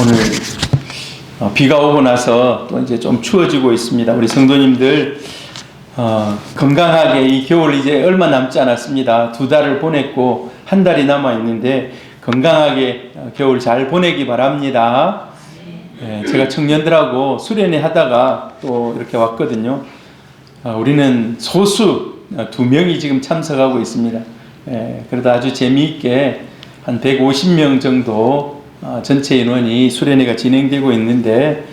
오늘 비가 오고 나서 또 이제 좀 추워지고 있습니다. 우리 성도님들 건강하게 이 겨울 이제 얼마 남지 않았습니다. 2달을 보냈고 1달이 남아 있는데 건강하게 겨울 잘 보내기 바랍니다. 제가 청년들하고 수련회 하다가 또 이렇게 왔거든요. 우리는 소수 2명이 지금 참석하고 있습니다. 그래도 아주 재미있게 한 150명 정도 전체 인원이 수련회가 진행되고 있는데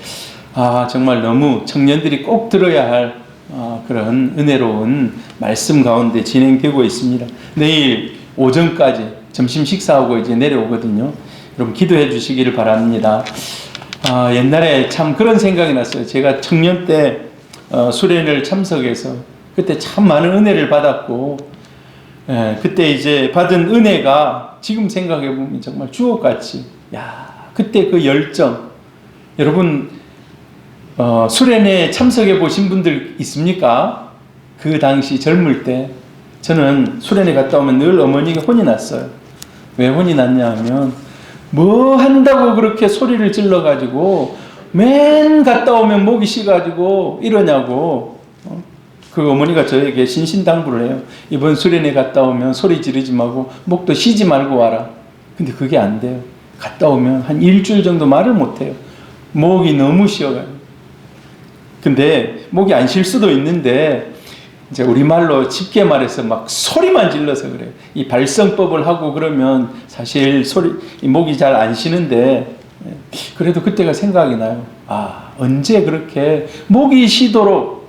정말 너무 청년들이 꼭 들어야 할 그런 은혜로운 말씀 가운데 진행되고 있습니다. 내일 오전까지 점심 식사하고 이제 내려오거든요. 여러분 기도해 주시기를 바랍니다. 옛날에 참 그런 생각이 났어요. 제가 청년 때 수련회를 참석해서 그때 참 많은 은혜를 받았고, 그때 이제 받은 은혜가 지금 생각해 보면 정말 주옥같이, 그때 그 열정, 여러분 수련회 참석해 보신 분들 있습니까? 그 당시 젊을 때 저는 수련회 갔다 오면 늘 어머니가 혼이 났어요. 왜 혼이 났냐 하면 뭐 한다고 그렇게 소리를 질러가지고 맨 갔다 오면 목이 쉬가지고 이러냐고. 그 어머니가 저에게 신신당부를 해요. 이번 수련회 갔다 오면 소리 지르지 말고 목도 쉬지 말고 와라. 근데 그게 안 돼요. 갔다 오면 한 일주일 정도 말을 못해요. 목이 너무 쉬어가요. 근데 목이 안 쉴 수도 있는데 이제 우리말로 쉽게 말해서 막 소리만 질러서 그래요. 이 발성법을 하고 그러면 사실 목이 잘 안 쉬는데, 그래도 그때가 생각이 나요. 언제 그렇게 목이 쉬도록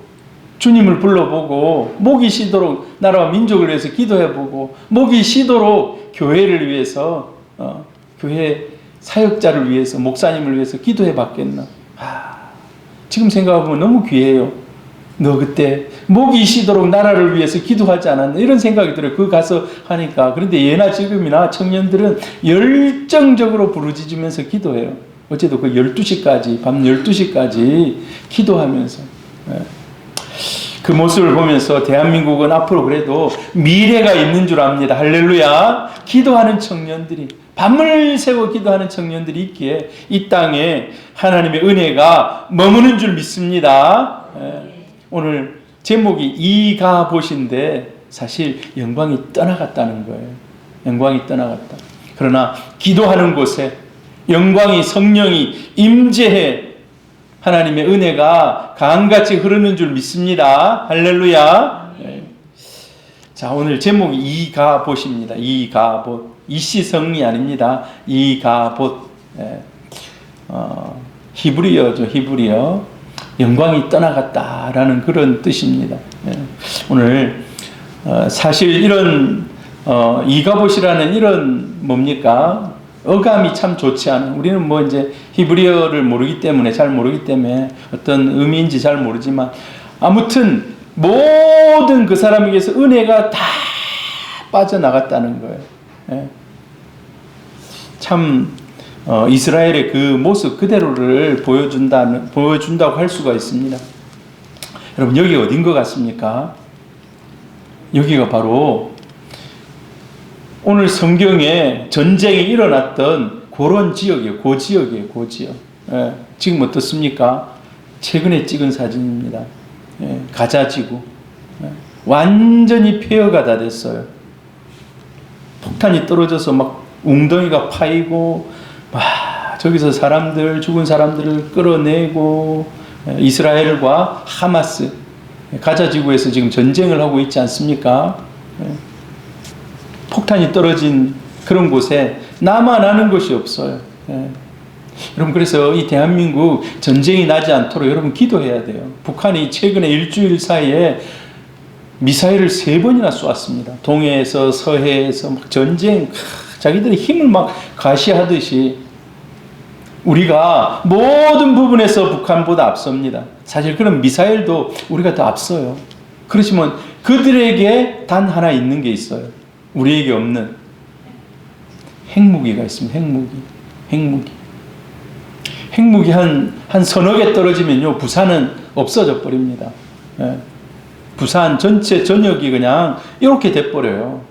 주님을 불러보고, 목이 쉬도록 나라와 민족을 위해서 기도해보고, 목이 쉬도록 교회를 위해서, 교회 사역자를 위해서, 목사님을 위해서 기도해봤겠나. 지금 생각해보면 너무 귀해요. 너 그때 목이 쉬도록 나라를 위해서 기도하지 않았나, 이런 생각이 들어요. 그거 가서 하니까. 그런데 예나 지금이나 청년들은 열정적으로 부르짖으면서 기도해요. 어제도 그 12시까지, 밤 12시까지 기도하면서. 그 모습을 보면서 대한민국은 앞으로 그래도 미래가 있는 줄 압니다. 할렐루야. 기도하는 청년들이, 밤을 새고 기도하는 청년들이 있기에 이 땅에 하나님의 은혜가 머무는 줄 믿습니다. 오늘 제목이 이가봇인데 사실 영광이 떠나갔다는 거예요. 영광이 떠나갔다. 그러나 기도하는 곳에 영광이, 성령이 임재해 하나님의 은혜가 강같이 흐르는 줄 믿습니다. 할렐루야. 자, 오늘 제목이 이가봇입니다. 이가봇. 이시성이 아닙니다. 이가봇. 히브리어죠. 히브리어. 영광이 떠나갔다라는 그런 뜻입니다. 오늘 사실 이런 이가봇이라는 이런 뭡니까? 어감이 참 좋지 않은, 우리는 뭐 이제 히브리어를 모르기 때문에, 잘 모르기 때문에 어떤 의미인지 잘 모르지만 아무튼 모든 그 사람에게서 은혜가 다 빠져나갔다는 거예요. 참 이스라엘의 그 모습 그대로를 보여준다고 할 수가 있습니다. 여러분, 여기 어딘 것 같습니까? 여기가 바로 오늘 성경에 전쟁이 일어났던 그런 지역이에요. 그 지역. 지금 어떻습니까? 최근에 찍은 사진입니다. 가자지구. 완전히 폐허가 다 됐어요. 폭탄이 떨어져서 막 웅덩이가 파이고, 저기서 죽은 사람들을 끌어내고, 이스라엘과 하마스, 가자지구에서 지금 전쟁을 하고 있지 않습니까? 폭탄이 떨어진 그런 곳에 남아나는 것이 없어요. 여러분, 그래서 이 대한민국 전쟁이 나지 않도록 여러분 기도해야 돼요. 북한이 최근에 일주일 사이에 미사일을 3번이나 쏘았습니다. 동해에서 서해에서 막 전쟁, 자기들이 힘을 막 과시하듯이 우리가 모든 부분에서 북한보다 앞섭니다. 사실 그런 미사일도 우리가 더 앞서요. 그렇지만 그들에게 단 하나 있는 게 있어요. 우리에게 없는 핵무기가 있습니다. 핵무기 한 서너 개 떨어지면요, 부산은 없어져 버립니다. 부산 전체 전역이 그냥 이렇게 돼버려요.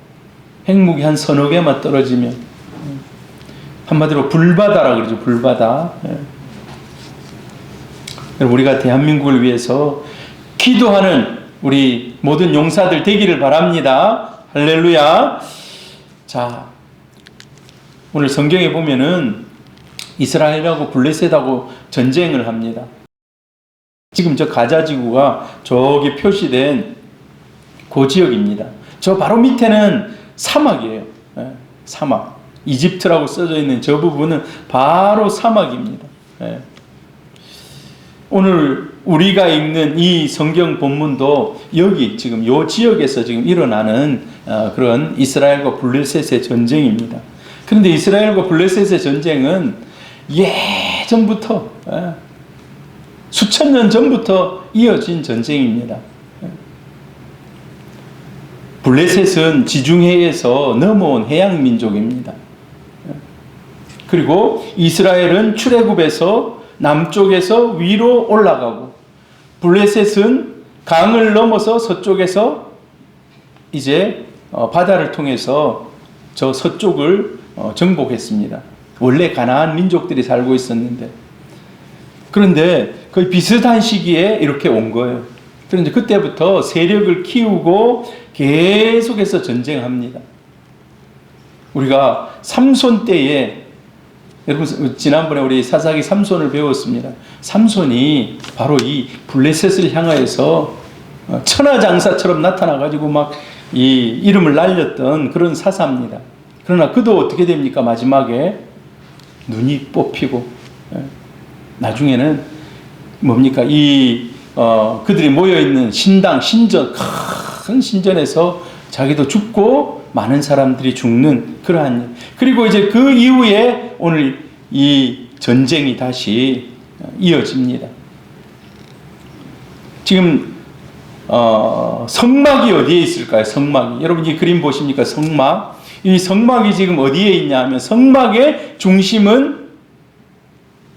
핵무기 한 서너 개만 떨어지면. 한마디로 불바다라 그러죠. 불바다. 우리가 대한민국을 위해서 기도하는 우리 모든 용사들 되기를 바랍니다. 할렐루야. 자, 오늘 성경에 보면은 이스라엘하고 블레셋하고 전쟁을 합니다. 지금 저 가자지구가 저기 표시된 그 지역입니다. 저 바로 밑에는 사막이에요. 사막. 이집트라고 써져 있는 저 부분은 바로 사막입니다. 오늘 우리가 읽는 이 성경 본문도 여기 지금 이 지역에서 지금 일어나는 그런 이스라엘과 블레셋의 전쟁입니다. 그런데 이스라엘과 블레셋의 전쟁은 예전부터 수천 년 전부터 이어진 전쟁입니다. 블레셋은 지중해에서 넘어온 해양 민족입니다. 그리고 이스라엘은 출애굽에서 남쪽에서 위로 올라가고, 블레셋은 강을 넘어서 서쪽에서 이제 바다를 통해서 저 서쪽을 정복했습니다. 원래 가나안 민족들이 살고 있었는데, 그런데 거의 비슷한 시기에 이렇게 온 거예요. 그런데 그때부터 세력을 키우고 계속해서 전쟁합니다. 우리가 삼손 때에, 여러분 지난번에 우리 사사기 삼손을 배웠습니다. 삼손이 바로 이 블레셋을 향하여서 천하장사처럼 나타나가지고 막 이 이름을 날렸던 그런 사사입니다. 그러나 그도 어떻게 됩니까? 마지막에 눈이 뽑히고, 나중에는 뭡니까? 그들이 모여있는 신당, 신전, 큰 신전에서 자기도 죽고 많은 사람들이 죽는 그러한 일. 그리고 이제 그 이후에 오늘 이 전쟁이 다시 이어집니다. 지금 성막이 어디에 있을까요? 성막이. 여러분 이 그림 보십니까? 성막. 이 성막이 지금 어디에 있냐 하면, 성막의 중심은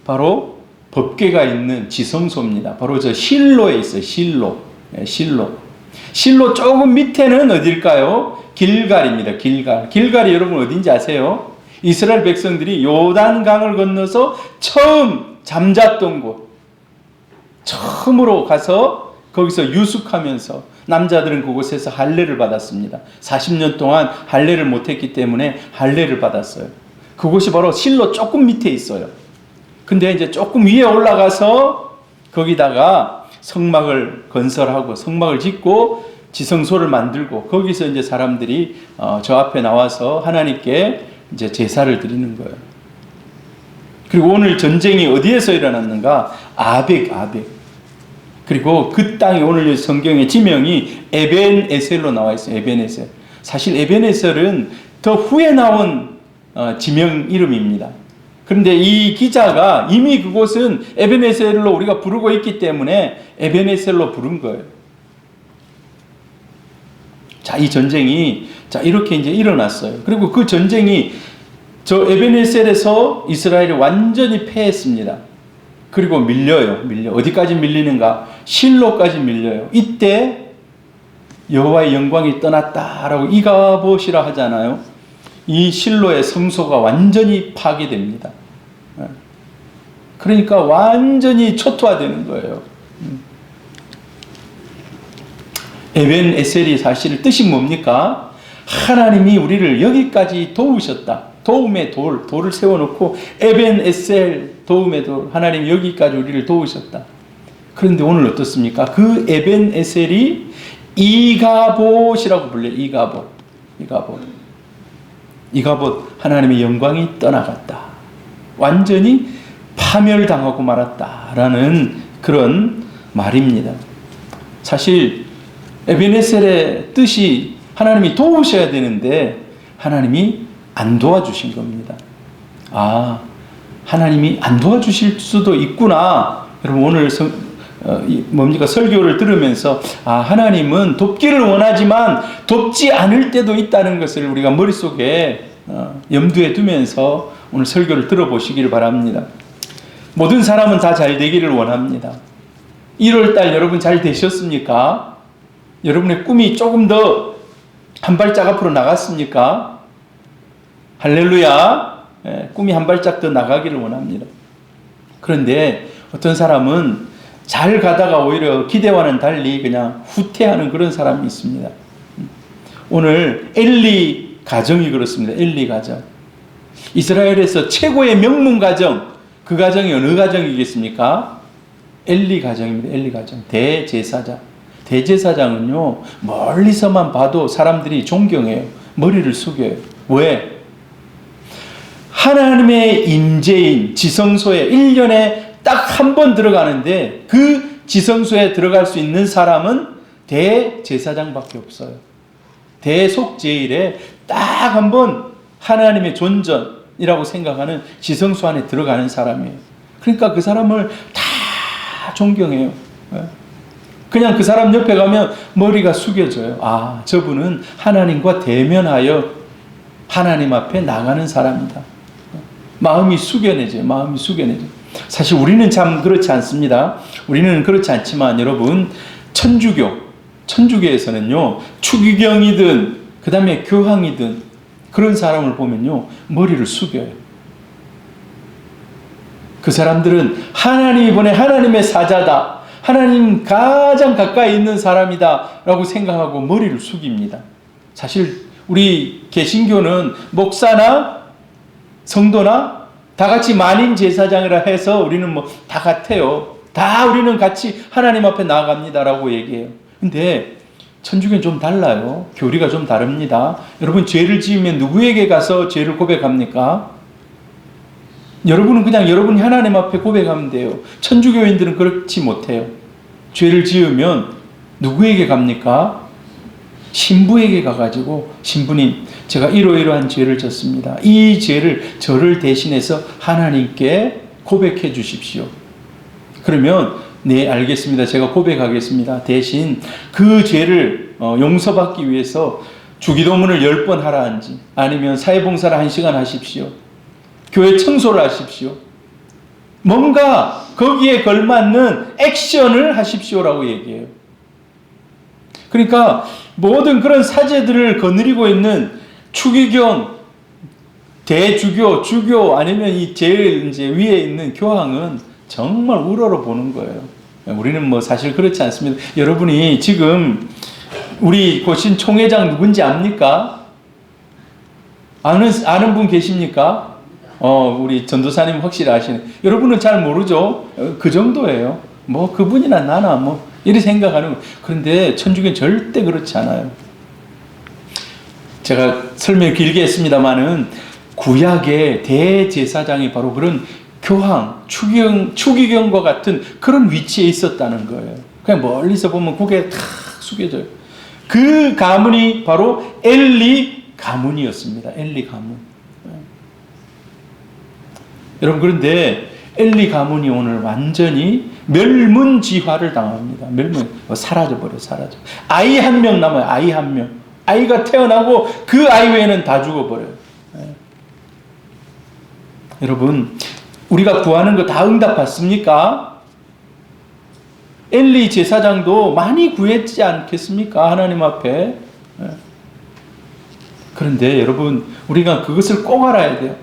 바로 법궤가 있는 지성소입니다. 바로 저 실로에 있어요. 실로. 실로 조금 밑에는 어딜까요? 길갈입니다. 길갈이 여러분 어딘지 아세요? 이스라엘 백성들이 요단강을 건너서 처음 잠잤던 곳. 처음으로 가서 거기서 유숙하면서 남자들은 그곳에서 할례를 받았습니다. 40년 동안 할례를 못했기 때문에 할례를 받았어요. 그곳이 바로 실로 조금 밑에 있어요. 근데 이제 조금 위에 올라가서 거기다가 성막을 건설하고 성막을 짓고 지성소를 만들고, 거기서 이제 사람들이 저 앞에 나와서 하나님께 이제 제사를 드리는 거예요. 그리고 오늘 전쟁이 어디에서 일어났는가? 아벡. 그리고 그 땅이 오늘 성경의 지명이 에벤에셀로 나와 있어요. 에벤에셀. 사실 에벤에셀은 더 후에 나온 지명 이름입니다. 그런데 이 기자가 이미 그곳은 에벤에셀로 우리가 부르고 있기 때문에 에벤에셀로 부른 거예요. 자, 이 전쟁이 이렇게 이제 일어났어요. 그리고 그 전쟁이 저 에벤에셀에서 이스라엘이 완전히 패했습니다. 그리고 밀려요. 어디까지 밀리는가? 실로까지 밀려요. 이때 여호와의 영광이 떠났다라고 이가봇이라 하잖아요. 이 실로의 성소가 완전히 파괴됩니다. 그러니까 완전히 초토화되는 거예요. 에벤에셀이 사실 뜻이 뭡니까? 하나님이 우리를 여기까지 도우셨다. 도움의 돌을 세워놓고 에벤에셀, 도움의 돌, 하나님 여기까지 우리를 도우셨다. 그런데 오늘 어떻습니까? 그 에벤에셀이 이가봇이라고 불려요. 이가봇, 하나님의 영광이 떠나갔다. 완전히 파멸당하고 말았다라는 그런 말입니다. 사실 에벤에셀의 뜻이 하나님이 도우셔야 되는데 하나님이 안 도와주신 겁니다. 아, 하나님이 안 도와주실 수도 있구나. 여러분 오늘 설교를 들으면서 하나님은 돕기를 원하지만 돕지 않을 때도 있다는 것을 우리가 머릿속에 염두에 두면서 오늘 설교를 들어보시기를 바랍니다. 모든 사람은 다 잘 되기를 원합니다. 1월달 여러분 잘 되셨습니까? 여러분의 꿈이 조금 더 한 발짝 앞으로 나갔습니까? 할렐루야. 꿈이 한 발짝 더 나가기를 원합니다. 그런데 어떤 사람은 잘 가다가 오히려 기대와는 달리 그냥 후퇴하는 그런 사람이 있습니다. 오늘 엘리 가정이 그렇습니다. 엘리 가정. 이스라엘에서 최고의 명문 가정, 그 가정이 어느 가정이겠습니까? 엘리 가정입니다. 엘리 가정. 대제사장. 대제사장은요, 멀리서만 봐도 사람들이 존경해요. 머리를 숙여요. 왜? 하나님의 임재인 지성소에 1년에 딱 한 번 들어가는데 그 지성소에 들어갈 수 있는 사람은 대제사장밖에 없어요. 대속제일에 딱 한 번 하나님의 존전이라고 생각하는 지성소 안에 들어가는 사람이에요. 그러니까 그 사람을 다 존경해요. 그냥 그 사람 옆에 가면 머리가 숙여져요. 아, 저분은 하나님과 대면하여 하나님 앞에 나가는 사람이다. 마음이 숙연해져요. 마음이 숙연해져요. 사실 우리는 참 그렇지 않습니다. 우리는 그렇지 않지만 여러분, 천주교에서는요, 추기경이든 그 다음에 교황이든 그런 사람을 보면요, 머리를 숙여요. 그 사람들은 하나님이 보내 하나님의 사자다, 하나님 가장 가까이 있는 사람이다 라고 생각하고 머리를 숙입니다. 사실 우리 개신교는 목사나 성도나 다 같이 만인 제사장이라 해서 우리는 뭐 다 같아요. 다 우리는 같이 하나님 앞에 나아갑니다라고 얘기해요. 근데 천주교는 좀 달라요. 교리가 좀 다릅니다. 여러분, 죄를 지으면 누구에게 가서 죄를 고백합니까? 여러분은 그냥 여러분이 하나님 앞에 고백하면 돼요. 천주교인들은 그렇지 못해요. 죄를 지으면 누구에게 갑니까? 신부에게 가가지고, 신부님, 제가 이러이러한 죄를 졌습니다. 이 죄를 저를 대신해서 하나님께 고백해 주십시오. 그러면 네, 알겠습니다. 제가 고백하겠습니다. 대신 그 죄를 용서받기 위해서 주기도문을 10번 하라 한지, 아니면 사회봉사를 1시간 하십시오. 교회 청소를 하십시오. 뭔가 거기에 걸맞는 액션을 하십시오라고 얘기해요. 그러니까 모든 그런 사제들을 거느리고 있는 추기경, 대주교, 주교, 아니면 이 제일 이제 위에 있는 교황은 정말 우러러 보는 거예요. 우리는 뭐 사실 그렇지 않습니다. 여러분이 지금 우리 고신 총회장 누군지 압니까? 아는 분 계십니까? 우리 전도사님 확실히 아시네. 여러분은 잘 모르죠? 그 정도예요. 뭐 그분이나 나나 뭐 이렇게 생각하는 거예요. 그런데 천주교는 절대 그렇지 않아요. 제가 설명 길게 했습니다만은 구약의 대제사장이 바로 그런 교황, 추기경과 같은 그런 위치에 있었다는 거예요. 그냥 멀리서 보면 고개 탁 숙여져요. 그 가문이 바로 엘리 가문이었습니다. 엘리 가문. 여러분, 그런데 엘리 가문이 오늘 완전히 멸문지화를 당합니다. 사라져버려. 아이 한 명 남아요. 아이 한 명. 아이가 태어나고 그 아이 외에는 다 죽어버려요. 여러분, 우리가 구하는 거 다 응답받습니까? 엘리 제사장도 많이 구했지 않겠습니까? 하나님 앞에. 그런데 여러분, 우리가 그것을 꼭 알아야 돼요.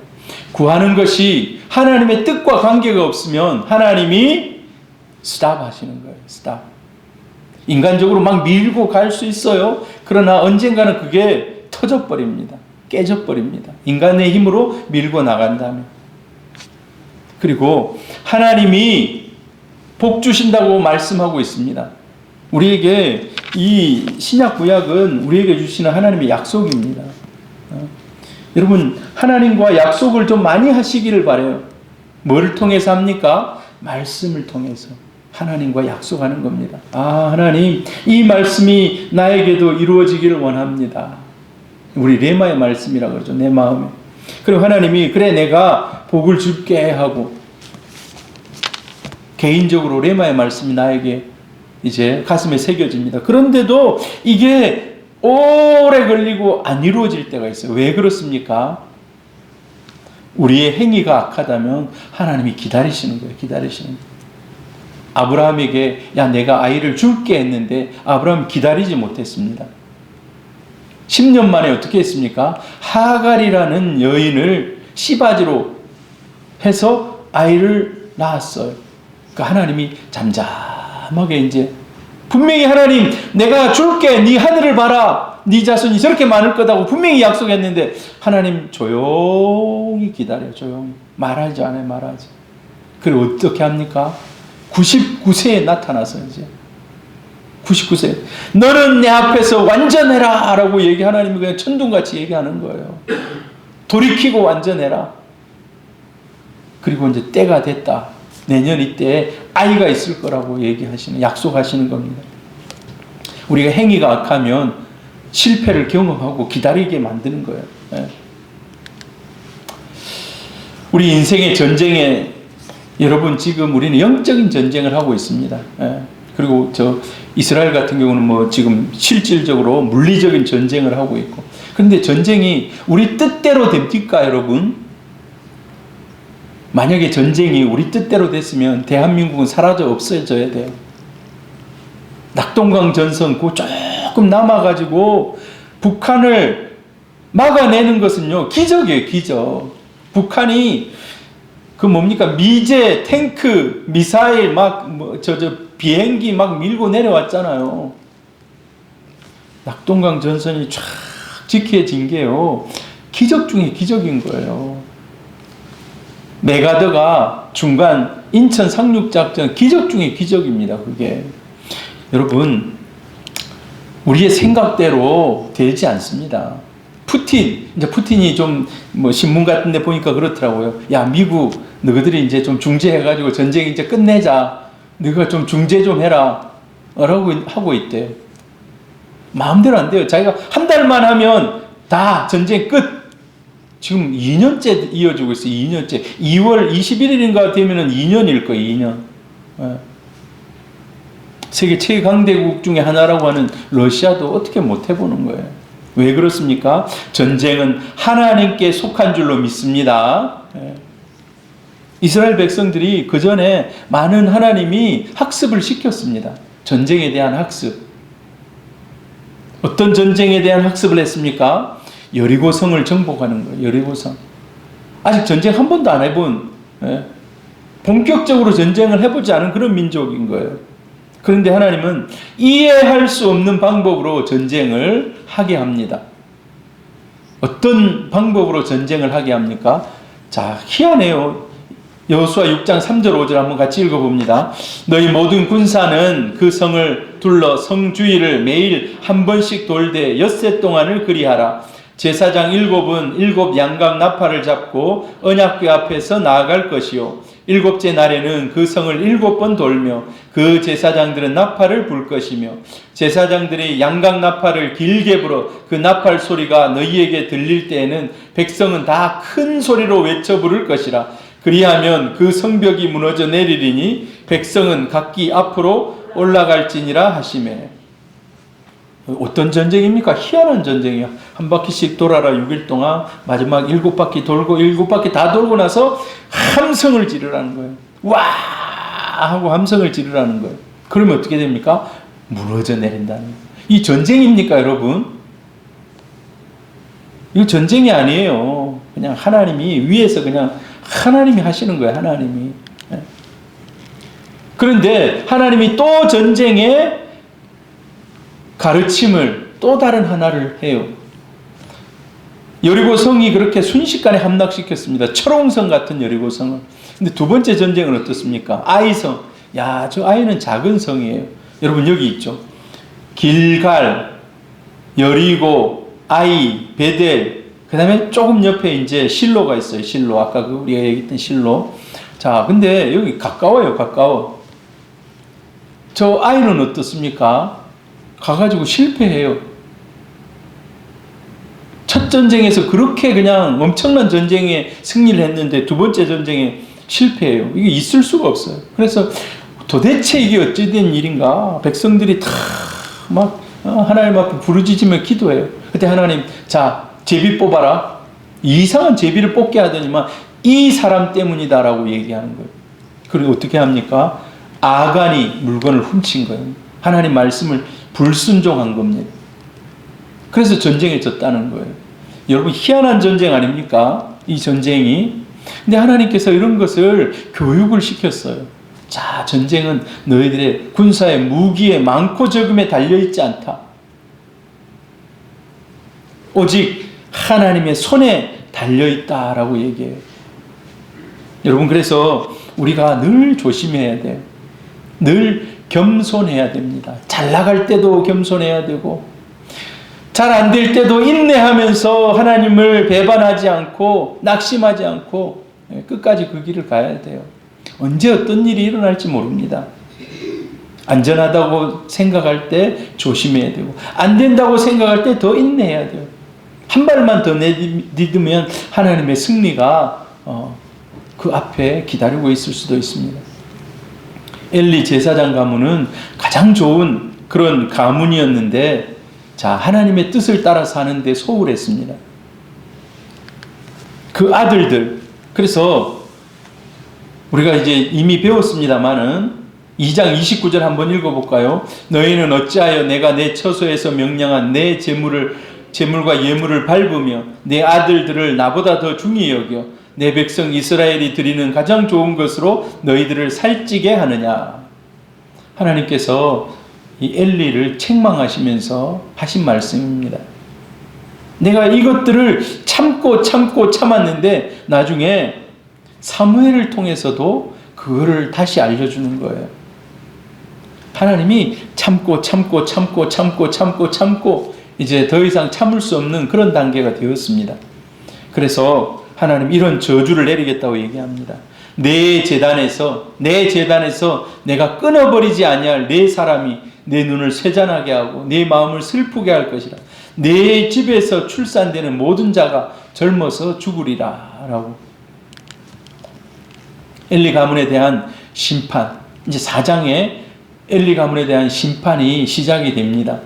구하는 것이 하나님의 뜻과 관계가 없으면 하나님이 스탑 하시는 거예요. 스탑. 인간적으로 막 밀고 갈 수 있어요. 그러나 언젠가는 그게 터져버립니다. 깨져버립니다. 인간의 힘으로 밀고 나간다면. 그리고 하나님이 복 주신다고 말씀하고 있습니다. 우리에게 이 신약 구약은 우리에게 주시는 하나님의 약속입니다. 여러분, 하나님과 약속을 좀 많이 하시기를 바라요. 뭐를 통해서 합니까? 말씀을 통해서 하나님과 약속하는 겁니다. 아, 하나님, 이 말씀이 나에게도 이루어지기를 원합니다. 우리 레마의 말씀이라고 그러죠. 내 마음에. 그리고 하나님이 그래, 내가 복을 줄게 하고 개인적으로 레마의 말씀이 나에게 이제 가슴에 새겨집니다. 그런데도 이게 오래 걸리고 안 이루어질 때가 있어요. 왜 그렇습니까? 우리의 행위가 악하다면 하나님이 기다리시는 거예요. 기다리시는 거예요. 아브라함에게 야, 내가 아이를 줄게 했는데 아브라함이 기다리지 못했습니다. 10년 만에 어떻게 했습니까? 하갈이라는 여인을 씨바지로 해서 아이를 낳았어요. 그러니까 하나님이 잠잠하게 이제 분명히 하나님 내가 줄게 네 하늘을 봐라 네 자손이 저렇게 많을 거다고 분명히 약속했는데 하나님 조용히 기다려 조용히 말하지 않아요 말하지. 그리고 어떻게 합니까? 99세에 나타나서 이제 99세 너는 내 앞에서 완전해라 라고 하나님이 그냥 천둥같이 얘기하는 거예요. 돌이키고 완전해라. 그리고 이제 때가 됐다. 내년 이때 아이가 있을 거라고 약속하시는 겁니다. 우리가 행위가 악하면 실패를 경험하고 기다리게 만드는 거예요. 우리 인생의 전쟁에 여러분 지금 우리는 영적인 전쟁을 하고 있습니다. 그리고 이스라엘 같은 경우는 지금 실질적으로 물리적인 전쟁을 하고 있고 그런데 전쟁이 우리 뜻대로 됩니까 여러분? 만약에 전쟁이 우리 뜻대로 됐으면 대한민국은 사라져 없어져야 돼요. 낙동강 전선 그 조금 남아가지고 북한을 막아내는 것은요 기적이에요 기적. 북한이 미제 탱크 미사일 비행기 밀고 내려왔잖아요. 낙동강 전선이 쫙 지켜진 게요 기적 중에 기적인 거예요. 메가더가 중간 인천 상륙작전 기적 중에 기적입니다. 그게 여러분 우리의 생각대로 되지 않습니다. 푸틴이 좀 신문 같은 데 보니까 그렇더라고요. 야 미국 너희들이 이제 좀 중재해가지고 전쟁 이제 끝내자. 너희가 좀 중재 좀 해라 라고 하고 있대요. 마음대로 안 돼요. 자기가 한 달만 하면 다 전쟁 끝. 지금 2년째 이어지고 있어요. 2년째. 2월 21일인가 되면은 2년일 거예요. 2년. 세계 최강대국 중에 하나라고 하는 러시아도 어떻게 못 해보는 거예요. 왜 그렇습니까? 전쟁은 하나님께 속한 줄로 믿습니다. 이스라엘 백성들이 그 전에 많은 하나님이 학습을 시켰습니다. 전쟁에 대한 학습. 어떤 전쟁에 대한 학습을 했습니까? 여리고성을 정복하는 거예요. 여리고성. 아직 전쟁 한 번도 안 해본, 본격적으로 전쟁을 해보지 않은 그런 민족인 거예요. 그런데 하나님은 이해할 수 없는 방법으로 전쟁을 하게 합니다. 어떤 방법으로 전쟁을 하게 합니까? 자, 희한해요. 여호수아 6장 3절 5절 한번 같이 읽어봅니다. 너희 모든 군사는 그 성을 둘러 성 주위를 매일 한 번씩 돌되 엿새 동안을 그리하라. 제사장 7은 7 양각 나팔을 잡고 언약궤 앞에서 나아갈 것이요 7째 날에는 그 성을 7번 돌며 그 제사장들은 나팔을 불 것이며 제사장들이 양각 나팔을 길게 불어 그 나팔 소리가 너희에게 들릴 때에는 백성은 다 큰 소리로 외쳐 부를 것이라. 그리하면 그 성벽이 무너져 내리리니 백성은 각기 앞으로 올라갈지니라 하시매. 어떤 전쟁입니까? 희한한 전쟁이야. 한 바퀴씩 돌아라 6일 동안 마지막 7바퀴 돌고 7바퀴 다 돌고 나서 함성을 지르라는 거예요. 와 하고 함성을 지르라는 거예요. 그러면 어떻게 됩니까? 무너져 내린다는 거예요. 이 전쟁입니까 여러분? 이거 전쟁이 아니에요. 그냥 하나님이 위에서 그냥 하나님이 하시는 거예요. 하나님이. 그런데 하나님이 또 전쟁에 가르침을 또 다른 하나를 해요. 여리고성이 그렇게 순식간에 함락시켰습니다. 철옹성 같은 여리고성을. 근데 두 번째 전쟁은 어떻습니까? 아이성. 야, 저 아이는 작은 성이에요. 여러분 여기 있죠. 길갈, 여리고, 아이, 베델. 그 다음에 조금 옆에 이제 실로가 있어요. 실로. 아까 우리가 얘기했던 실로. 자, 근데 여기 가까워요. 가까워. 저 아이는 어떻습니까? 가가지고 실패해요. 첫 전쟁에서 그렇게 그냥 엄청난 전쟁에 승리를 했는데 두 번째 전쟁에 실패해요. 이게 있을 수가 없어요. 그래서 도대체 이게 어찌 된 일인가? 백성들이 다 막 하나님 앞에 부르짖으며 기도해요. 그때 하나님, 자, 제비 뽑아라. 이상한 제비를 뽑게 하더니만 이 사람 때문이다라고 얘기하는 거예요. 그리고 어떻게 합니까? 아간이 물건을 훔친 거예요. 하나님 말씀을 불순종한 겁니다. 그래서 전쟁에 졌다는 거예요. 여러분 희한한 전쟁 아닙니까? 이 전쟁이. 근데 하나님께서 이런 것을 교육을 시켰어요. 자, 전쟁은 너희들의 군사의 무기에 많고 적음에 달려있지 않다. 오직 하나님의 손에 달려있다라고 얘기해요. 여러분, 그래서 우리가 늘 조심해야 돼요. 늘 겸손해야 됩니다. 잘 나갈 때도 겸손해야 되고, 잘 안 될 때도 인내하면서 하나님을 배반하지 않고 낙심하지 않고 끝까지 그 길을 가야 돼요. 언제 어떤 일이 일어날지 모릅니다. 안전하다고 생각할 때 조심해야 되고, 안 된다고 생각할 때 더 인내해야 돼요. 한 발만 더 내딛으면 하나님의 승리가 그 앞에 기다리고 있을 수도 있습니다. 엘리 제사장 가문은 가장 좋은 그런 가문이었는데, 자, 하나님의 뜻을 따라서 하는데 소홀했습니다. 그 아들들, 그래서 우리가 이제 이미 배웠습니다마는 2장 29절 한번 읽어볼까요? 너희는 어찌하여 내가 내 처소에서 명령한 내 재물과 예물을 밟으며 내 아들들을 나보다 더 중히 여겨 내 백성 이스라엘이 드리는 가장 좋은 것으로 너희들을 살찌게 하느냐. 하나님께서 이 엘리를 책망하시면서 하신 말씀입니다. 내가 이것들을 참고 참았는데 나중에 사무엘을 통해서도 그거를 다시 알려주는 거예요. 하나님이 참고 이제 더 이상 참을 수 없는 그런 단계가 되었습니다. 그래서 하나님 이런 저주를 내리겠다고 얘기합니다. 내 제단에서 내가 끊어버리지 아니할 내 사람이 내 눈을 쇠잔하게 하고 내 마음을 슬프게 할 것이라. 내 집에서 출산되는 모든 자가 젊어서 죽으리라 라고. 엘리 가문에 대한 심판, 이제 4장에 엘리 가문에 대한 심판이 시작이 됩니다.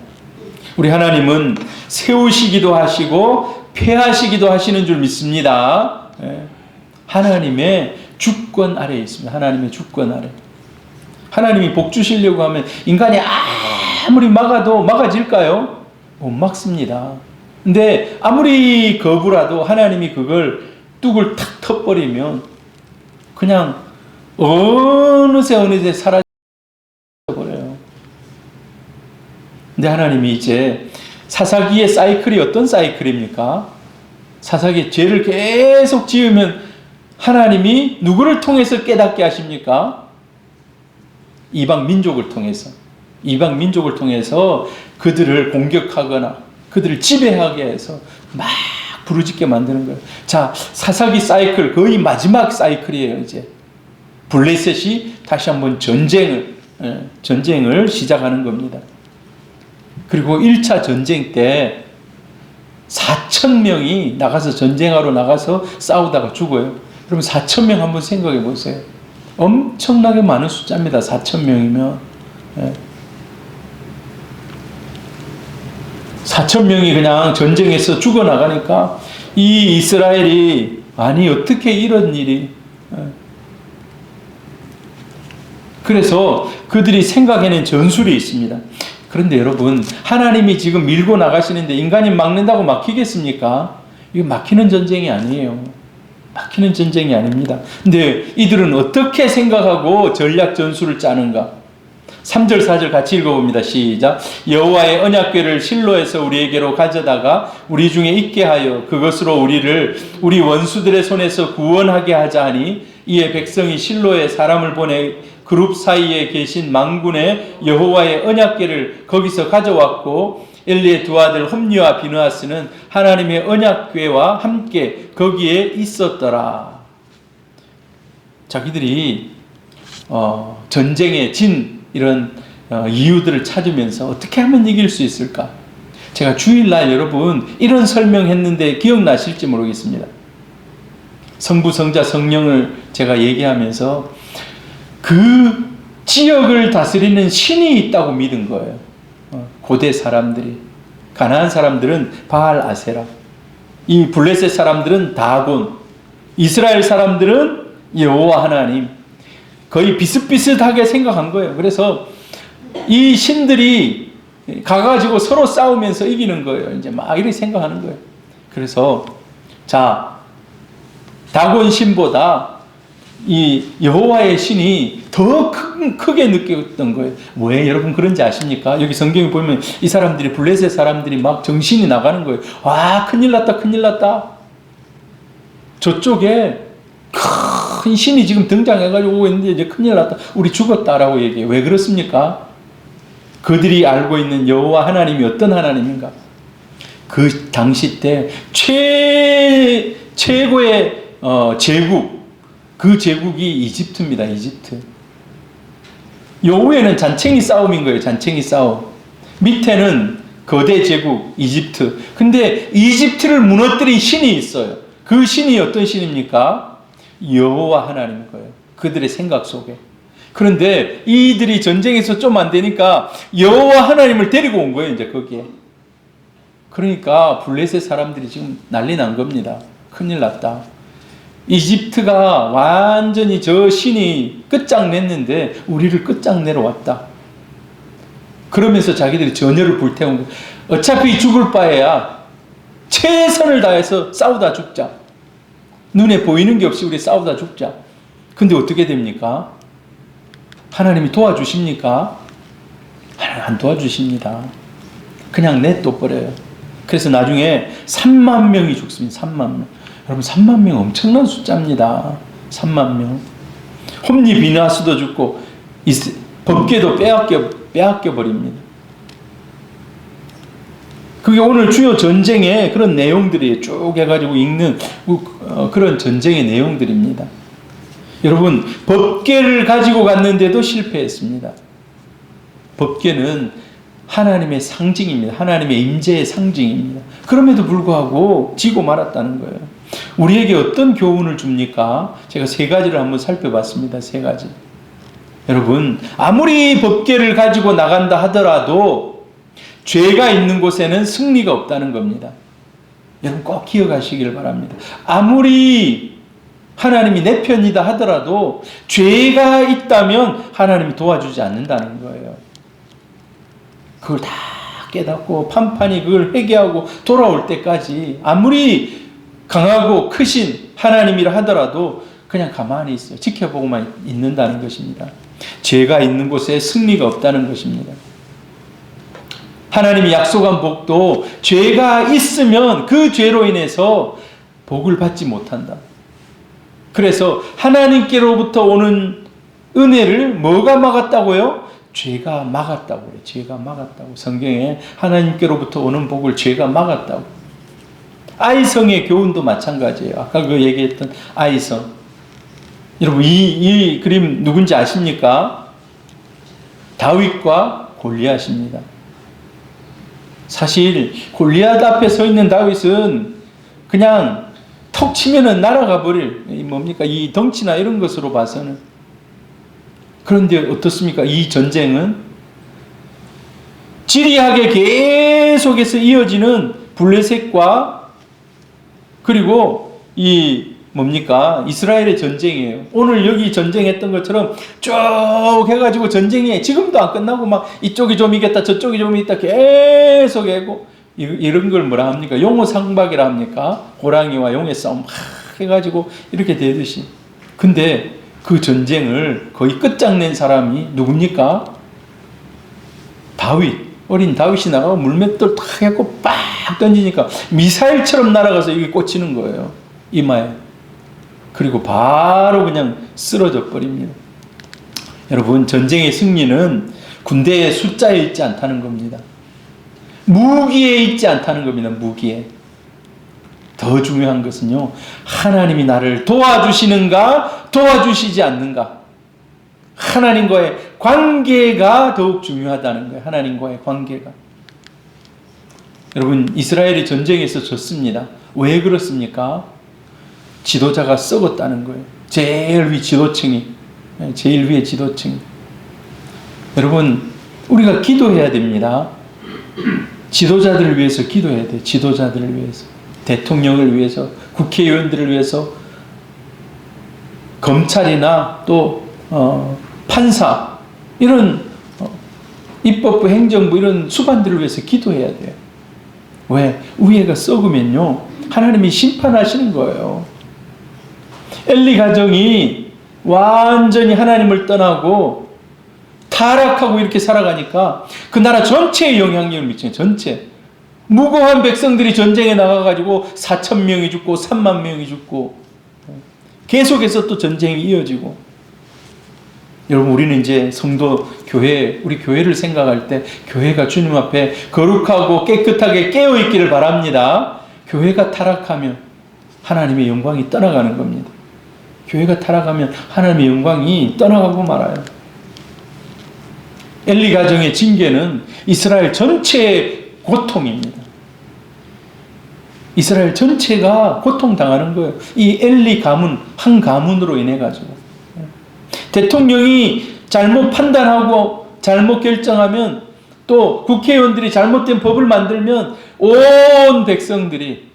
우리 하나님은 세우시기도 하시고 폐하시기도 하시는 줄 믿습니다. 하나님의 주권 아래에 있습니다. 하나님의 주권 아래. 하나님이 복 주시려고 하면 인간이 아무리 막아도 막아질까요? 못 막습니다. 근데 아무리 거부라도 하나님이 그걸 뚝을 탁 터버리면 그냥 어느새 사라져버려요. 근데 하나님이 이제 사사기의 사이클이 어떤 사이클입니까? 사사기의 죄를 계속 지으면 하나님이 누구를 통해서 깨닫게 하십니까? 이방 민족을 통해서 그들을 공격하거나 그들을 지배하게 해서 막 부르짖게 만드는 거예요. 자, 사사기 사이클 거의 마지막 사이클이에요. 이제 블레셋이 다시 한번 전쟁을 시작하는 겁니다. 그리고 1차 전쟁 때 4,000명이 전쟁하러 나가서 싸우다가 죽어요. 그러면 4,000명 한번 생각해 보세요. 엄청나게 많은 숫자입니다. 4,000명이면. 4,000명이 그냥 전쟁에서 죽어나가니까 이 이스라엘이 아니 어떻게 이런 일이. 그래서 그들이 생각해낸 전술이 있습니다. 그런데 여러분, 하나님이 지금 밀고 나가시는데 인간이 막는다고 막히겠습니까? 이거 막히는 전쟁이 아니에요. 막히는 전쟁이 아닙니다. 근데 이들은 어떻게 생각하고 전략 전술을 짜는가? 3절 4절 같이 읽어봅니다. 시작. 여호와의 언약궤를 실로에서 우리에게로 가져다가 우리 중에 있게 하여 그것으로 우리 원수들의 손에서 구원하게 하자 하니 이에 백성이 실로에 사람을 보내 그룹 사이에 계신 망군의 여호와의 언약궤를 거기서 가져왔고 엘리의 두 아들 홈리와 비느하스는 하나님의 언약궤와 함께 거기에 있었더라. 자기들이 전쟁에 진 이런 이유들을 찾으면서 어떻게 하면 이길 수 있을까? 제가 주일날 여러분 이런 설명했는데 기억나실지 모르겠습니다. 성부, 성자, 성령을 제가 얘기하면서 그 지역을 다스리는 신이 있다고 믿은 거예요. 고대 사람들이. 가나안 사람들은 바알 아세라, 이 블레셋 사람들은 다곤, 이스라엘 사람들은 여호와 하나님. 거의 비슷비슷하게 생각한 거예요. 그래서 이 신들이 가가지고 서로 싸우면서 이기는 거예요. 이제 막 이렇게 생각하는 거예요. 그래서 자, 다곤 신보다 이 여호와의 신이 더 크게 느꼈던 거예요. 왜 여러분 그런지 아십니까? 여기 성경에 보면 이 사람들이, 블레셋 사람들이 막 정신이 나가는 거예요. 와, 큰일 났다, 큰일 났다. 저쪽에 큰 신이 지금 등장해가지고 오고 있는데 이제 큰일 났다. 우리 죽었다라고 얘기해요. 왜 그렇습니까? 그들이 알고 있는 여호와 하나님이 어떤 하나님인가? 그 당시 때 최고의 제국, 그 제국이 이집트입니다. 이집트. 요 위에는 잔챙이 싸움인 거예요. 잔챙이 싸움. 밑에는 거대 제국 이집트. 근데 이집트를 무너뜨린 신이 있어요. 그 신이 어떤 신입니까? 여호와 하나님인 거예요. 그들의 생각 속에. 그런데 이들이 전쟁에서 좀 안 되니까 여호와 하나님을 데리고 온 거예요. 이제 거기에. 그러니까 블레셋 사람들이 지금 난리 난 겁니다. 큰일 났다. 이집트가 완전히 저 신이 끝장냈는데 우리를 끝장내러 왔다. 그러면서 자기들이 전열을 불태운 거예요. 어차피 죽을 바에야 최선을 다해서 싸우다 죽자. 눈에 보이는 게 없이 우리 싸우다 죽자. 근데 어떻게 됩니까? 하나님이 도와주십니까? 하나님 안 도와주십니다. 그냥 냅둬버려요. 그래서 나중에 3만 명이 죽습니다. 3만 명. 여러분 3만 명 엄청난 숫자입니다. 3만 명. 홈리 비나스도 죽고 법궤도 빼앗겨 버립니다. 그게 오늘 주요 전쟁의 그런 내용들이 쭉 해가지고 읽는 그런 전쟁의 내용들입니다. 여러분 법궤를 가지고 갔는데도 실패했습니다. 법궤는 하나님의 상징입니다. 하나님의 임재의 상징입니다. 그럼에도 불구하고 지고 말았다는 거예요. 우리에게 어떤 교훈을 줍니까? 제가 세 가지를 한번 살펴봤습니다. 세 가지. 여러분 아무리 법궤를 가지고 나간다 하더라도 죄가 있는 곳에는 승리가 없다는 겁니다. 여러분 꼭 기억하시길 바랍니다. 아무리 하나님이 내 편이다 하더라도 죄가 있다면 하나님이 도와주지 않는다는 거예요. 그걸 다 깨닫고 판판이 그걸 회개하고 돌아올 때까지 아무리 강하고 크신 하나님이라 하더라도 그냥 가만히 있어요. 지켜보고만 있는다는 것입니다. 죄가 있는 곳에 승리가 없다는 것입니다. 하나님이 약속한 복도 죄가 있으면 그 죄로 인해서 복을 받지 못한다. 그래서 하나님께로부터 오는 은혜를 뭐가 막았다고요? 죄가 막았다고 그래요. 죄가 막았다고. 성경에 하나님께로부터 오는 복을 죄가 막았다고. 아이성의 교훈도 마찬가지예요. 아까 그 얘기했던 아이성. 여러분 이 그림 누군지 아십니까? 다윗과 골리앗입니다. 사실 골리앗 앞에 서 있는 다윗은 그냥 턱 치면은 날아가 버릴 뭡니까? 이 덩치나 이런 것으로 봐서는. 그런데 어떻습니까? 이 전쟁은 지리하게 계속해서 이어지는 블레셋과 그리고 이 뭡니까? 이스라엘의 전쟁이에요. 오늘 여기 전쟁했던 것처럼 쭉 해가지고 전쟁이 지금도 안 끝나고 막 이쪽이 좀 이겼다 저쪽이 좀 이겼다 계속 하고 이런 걸 뭐라 합니까? 용호 상박이라 합니까? 호랑이와 용의 싸움 막 해가지고 이렇게 되듯이. 근데 그 전쟁을 거의 끝장낸 사람이 누굽니까? 다윗. 어린 다윗이 나가고 물맷돌 탁 해갖고 빡 던지니까 미사일처럼 날아가서 이게 꽂히는 거예요. 이마에. 그리고 바로 그냥 쓰러져 버립니다. 여러분 전쟁의 승리는 군대의 숫자에 있지 않다는 겁니다. 무기에 있지 않다는 겁니다. 무기에. 더 중요한 것은요. 하나님이 나를 도와주시는가 도와주시지 않는가. 하나님과의 관계가 더욱 중요하다는 거예요. 하나님과의 관계가. 여러분 이스라엘이 전쟁에서 졌습니다. 왜 그렇습니까? 지도자가 썩었다는 거예요. 제일 위 지도층이. 제일 위의 지도층이. 여러분 우리가 기도해야 됩니다. 지도자들을 위해서 기도해야 돼요. 지도자들을 위해서. 대통령을 위해서. 국회의원들을 위해서. 검찰이나 또 판사 이런 입법부 행정부 이런 수반들을 위해서 기도해야 돼요. 왜? 위에가 썩으면요 하나님이 심판하시는 거예요. 엘리 가정이 완전히 하나님을 떠나고 타락하고 이렇게 살아가니까 그 나라 전체에 영향력을 미쳐요. 전체. 무고한 백성들이 전쟁에 나가가지고 4,000명이 죽고 3만 명이 죽고 계속해서 또 전쟁이 이어지고. 여러분, 우리는 이제 성도 교회, 우리 교회를 생각할 때 교회가 주님 앞에 거룩하고 깨끗하게 깨어있기를 바랍니다. 교회가 타락하면 하나님의 영광이 떠나가는 겁니다. 교회가 타락하면 하나님의 영광이 떠나가고 말아요. 엘리 가정의 징계는 이스라엘 전체의 고통입니다. 이스라엘 전체가 고통당하는 거예요. 이 엘리 가문, 한 가문으로 인해 가지고. 대통령이 잘못 판단하고 잘못 결정하면, 또 국회의원들이 잘못된 법을 만들면 온 백성들이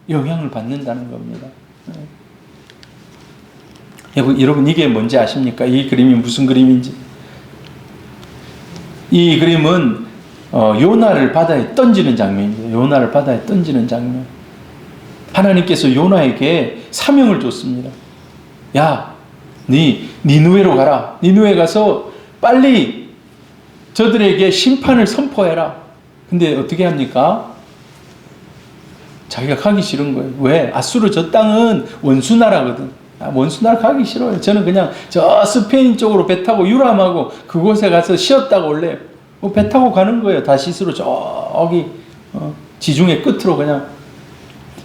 영향을 받는다는 겁니다. 여러분, 이게 뭔지 아십니까? 이 그림이 무슨 그림인지. 이 그림은 요나를 바다에 던지는 장면입니다. 요나를 바다에 던지는 장면. 하나님께서 요나에게 사명을 줬습니다. 야, 니누에로 가라. 니누에 가서 빨리 저들에게 심판을 선포해라. 근데 어떻게 합니까? 자기가 가기 싫은 거예요. 왜? 아수르 저 땅은 원수나라거든. 원수나라 가기 싫어요. 저는 그냥 저 스페인 쪽으로 배 타고 유람하고 그곳에 가서 쉬었다가 올래요. 배 타고 가는 거예요. 다시스로 저기 지중해 끝으로 그냥.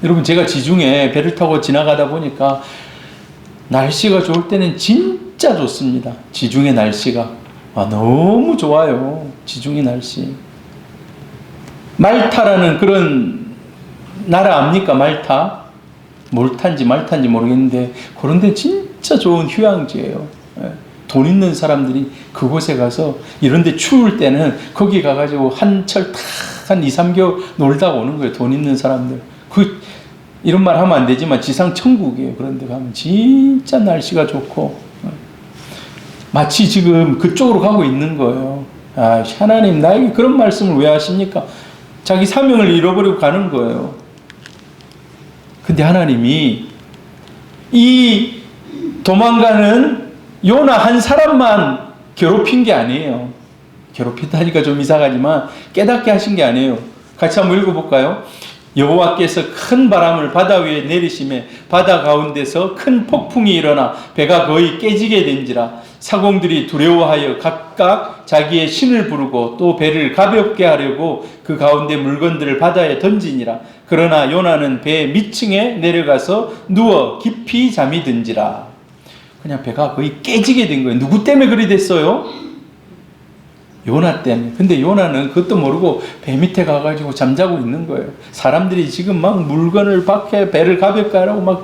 여러분, 제가 지중해 배를 타고 지나가다 보니까 날씨가 좋을 때는 진짜 좋습니다. 지중해 날씨가. 너무 좋아요. 지중해 날씨. 말타라는 그런 나라 압니까? 말타. 몰타인지 말타인지 모르겠는데 그런데 진짜 좋은 휴양지예요. 돈 있는 사람들이 그곳에 가서, 이런데 추울 때는 거기 가가지고 한철 한 2, 3개월 놀다 오는 거예요. 돈 있는 사람들. 이런 말 하면 안 되지만 지상 천국이에요. 그런데 가면 진짜 날씨가 좋고, 마치 지금 그쪽으로 가고 있는 거예요. 하나님 나에게 그런 말씀을 왜 하십니까? 자기 사명을 잃어버리고 가는 거예요. 근데 하나님이 이 도망가는 요나 한 사람만 괴롭힌 게 아니에요. 괴롭힌다니까 좀 이상하지만 깨닫게 하신 게 아니에요. 같이 한번 읽어볼까요? 여호와께서 큰 바람을 바다 위에 내리심에 바다 가운데서 큰 폭풍이 일어나 배가 거의 깨지게 된지라. 사공들이 두려워하여 각각 자기의 신을 부르고 또 배를 가볍게 하려고 그 가운데 물건들을 바다에 던지니라. 그러나 요나는 배 밑층에 내려가서 누워 깊이 잠이 든지라. 그냥 배가 거의 깨지게 된 거예요. 누구 때문에 그리 됐어요? 요나 때문에. 근데 요나는 그것도 모르고 배 밑에 가가지고 잠자고 있는 거예요. 사람들이 지금 막 물건을 밖에 배를 가볍게 하라고 막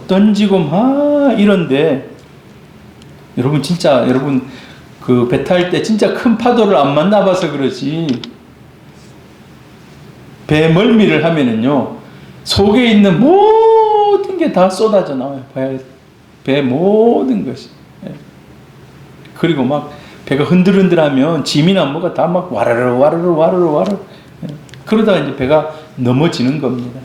던지고 막 이런데, 여러분 진짜, 여러분 그 배 탈 때 진짜 큰 파도를 안 만나봐서 그러지, 배 멀미를 하면은요 속에 있는 모든 게 다 쏟아져 나와요. 배 모든 것이. 그리고 막 배가 흔들흔들하면 짐이나 뭐가 다 막 와르르 와르르 와르르 와르르. 그러다가 이제 배가 넘어지는 겁니다.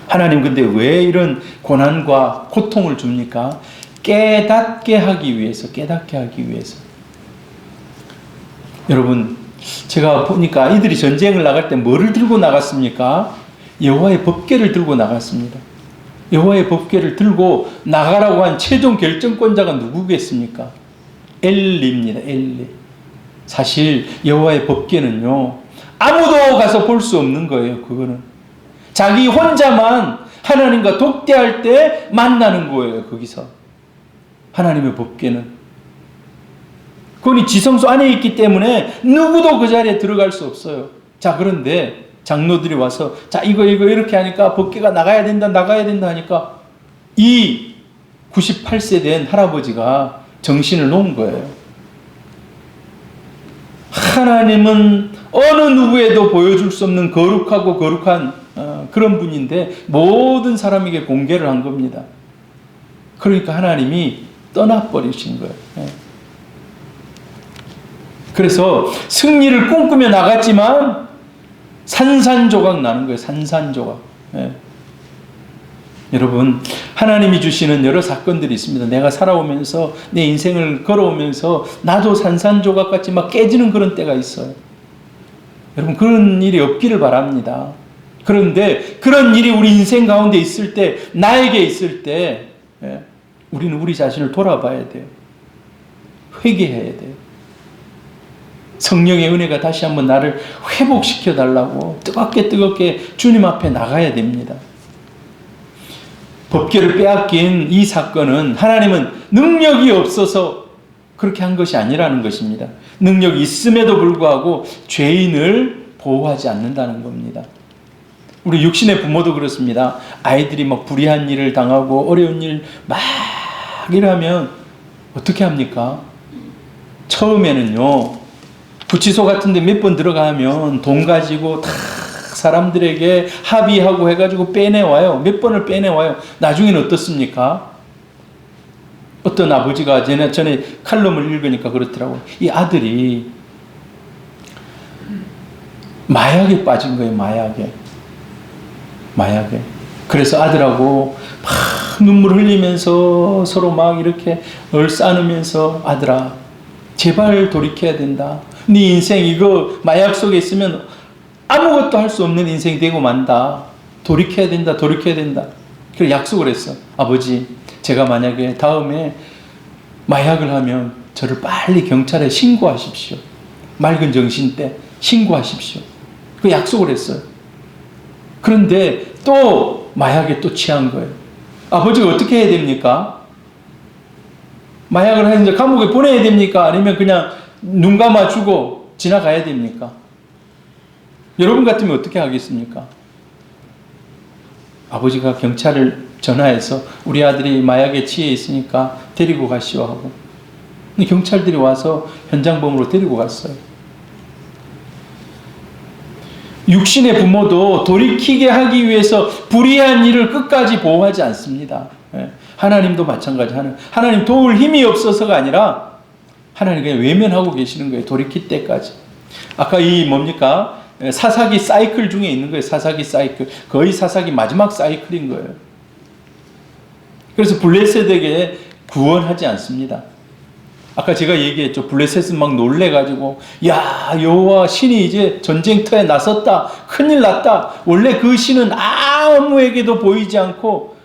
하나님 근데 왜 이런 고난과 고통을 줍니까? 깨닫게 하기 위해서, 깨닫게 하기 위해서. 여러분, 제가 보니까 이들이 전쟁을 나갈 때 뭐를 들고 나갔습니까? 여호와의 법궤를 들고 나갔습니다. 여호와의 법궤를 들고 나가라고 한 최종 결정권자가 누구겠습니까? 엘리입니다. 엘리. 사실 여호와의 법궤는요 아무도 가서 볼 수 없는 거예요. 그거는 자기 혼자만 하나님과 독대할 때 만나는 거예요. 거기서 하나님의 법궤는. 그건 지성소 안에 있기 때문에 누구도 그 자리에 들어갈 수 없어요. 자, 그런데 장로들이 와서 자 이거 이렇게 하니까 법궤가 나가야 된다 하니까 이 98세 된 할아버지가 정신을 놓은 거예요. 하나님은 어느 누구에도 보여줄 수 없는 거룩하고 거룩한 그런 분인데 모든 사람에게 공개를 한 겁니다. 그러니까 하나님이 떠나버리신 거예요. 그래서 승리를 꿈꾸며 나갔지만 산산조각 나는 거예요. 산산조각. 여러분, 하나님이 주시는 여러 사건들이 있습니다. 내가 살아오면서, 내 인생을 걸어오면서 나도 산산조각같이 막 깨지는 그런 때가 있어요. 여러분, 그런 일이 없기를 바랍니다. 그런데 그런 일이 우리 인생 가운데 있을 때, 나에게 있을 때, 우리는 우리 자신을 돌아봐야 돼요. 회개해야 돼요. 성령의 은혜가 다시 한번 나를 회복시켜 달라고 뜨겁게 주님 앞에 나가야 됩니다. 법궤를 빼앗긴 이 사건은 하나님은 능력이 없어서 그렇게 한 것이 아니라는 것입니다. 능력이 있음에도 불구하고 죄인을 보호하지 않는다는 겁니다. 우리 육신의 부모도 그렇습니다. 아이들이 막 불의한 일을 당하고 어려운 일 막 이러면 어떻게 합니까? 처음에는요, 구치소 같은 데 몇 번 들어가면 돈 가지고 다 사람들에게 합의하고 해가지고 빼내와요. 몇 번을 빼내와요. 나중에는 어떻습니까? 어떤 아버지가 전에 칼럼을 읽으니까 그렇더라고요. 이 아들이 마약에 빠진 거예요. 마약에. 그래서 아들하고 막 눈물 흘리면서 서로 막 이렇게 얼싸안으면서 아들아, 제발 돌이켜야 된다. 네 인생 이거 마약 속에 있으면 아무것도 할 수 없는 인생이 되고 만다. 돌이켜야 된다. 그래서 약속을 했어. 아버지, 제가 만약에 다음에 마약을 하면 저를 빨리 경찰에 신고하십시오. 맑은 정신 때 신고하십시오. 그 약속을 했어요. 그런데 또 마약에 또 취한 거예요. 아버지가 어떻게 해야 됩니까? 마약을 했는데 감옥에 보내야 됩니까? 아니면 그냥 눈 감아주고 지나가야 됩니까? 여러분 같으면 어떻게 하겠습니까? 아버지가 경찰을 전화해서 우리 아들이 마약에 취해 있으니까 데리고 가시오 하고, 경찰들이 와서 현장범으로 데리고 갔어요. 육신의 부모도 돌이키게 하기 위해서 불의한 일을 끝까지 보호하지 않습니다. 하나님도 마찬가지. 하나님 도울 힘이 없어서가 아니라 하나님 그냥 외면하고 계시는 거예요. 돌이킬 때까지. 아까 이 뭡니까? 사사기 사이클 중에 있는 거예요. 사사기 사이클. 거의 사사기 마지막 사이클인 거예요. 그래서 블레셋에게 구원하지 않습니다. 아까 제가 얘기했죠. 블레셋은 막 놀래가지고, 야, 여호와 신이 이제 전쟁터에 나섰다. 큰일 났다. 원래 그 신은 아무에게도 보이지 않고,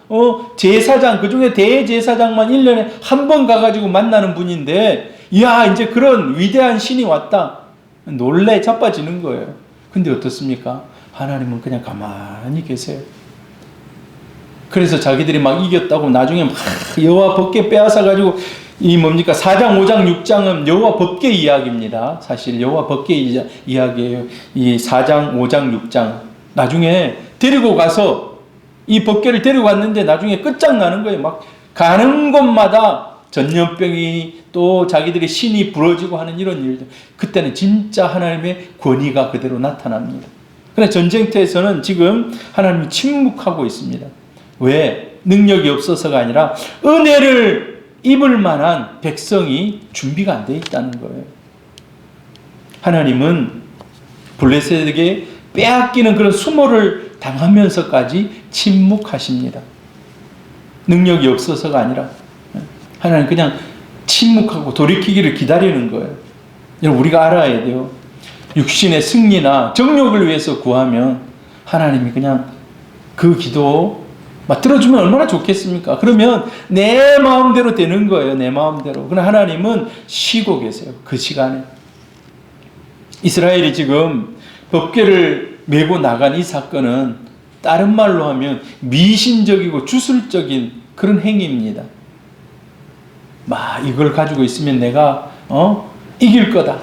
제사장, 그 중에 대제사장만 1년에 한 번 가가지고 만나는 분인데, 야, 이제 그런 위대한 신이 왔다. 놀래 자빠지는 거예요. 근데 어떻습니까? 하나님은 그냥 가만히 계세요. 그래서 자기들이 막 이겼다고 나중에 막 여호와 법궤 빼앗아가지고 이 뭡니까? 4장, 5장, 6장은 여호와 법궤 이야기입니다. 사실 여호와 법궤 이야기예요. 이 4장, 5장, 6장. 나중에 데리고 가서 이 법궤를 데리고 갔는데 나중에 끝장나는 거예요. 막 가는 곳마다 전염병이 또 자기들의 신이 부러지고 하는 이런 일들. 그때는 진짜 하나님의 권위가 그대로 나타납니다. 그러나 전쟁터에서는 지금 하나님이 침묵하고 있습니다. 왜? 능력이 없어서가 아니라 은혜를 입을 만한 백성이 준비가 안 돼 있다는 거예요. 하나님은 블레셋에게 빼앗기는 그런 수모를 당하면서까지 침묵하십니다. 능력이 없어서가 아니라 하나님 그냥 침묵하고 돌이키기를 기다리는 거예요. 여러분, 우리가 알아야 돼요. 육신의 승리나 정욕을 위해서 구하면 하나님이 그냥 그 기도 막 들어주면 얼마나 좋겠습니까? 그러면 내 마음대로 되는 거예요. 내 마음대로. 그러나 하나님은 쉬고 계세요. 그 시간에. 이스라엘이 지금 법궤를 메고 나간 이 사건은 다른 말로 하면 미신적이고 주술적인 그런 행위입니다. 막 이걸 가지고 있으면 내가 이길 거다.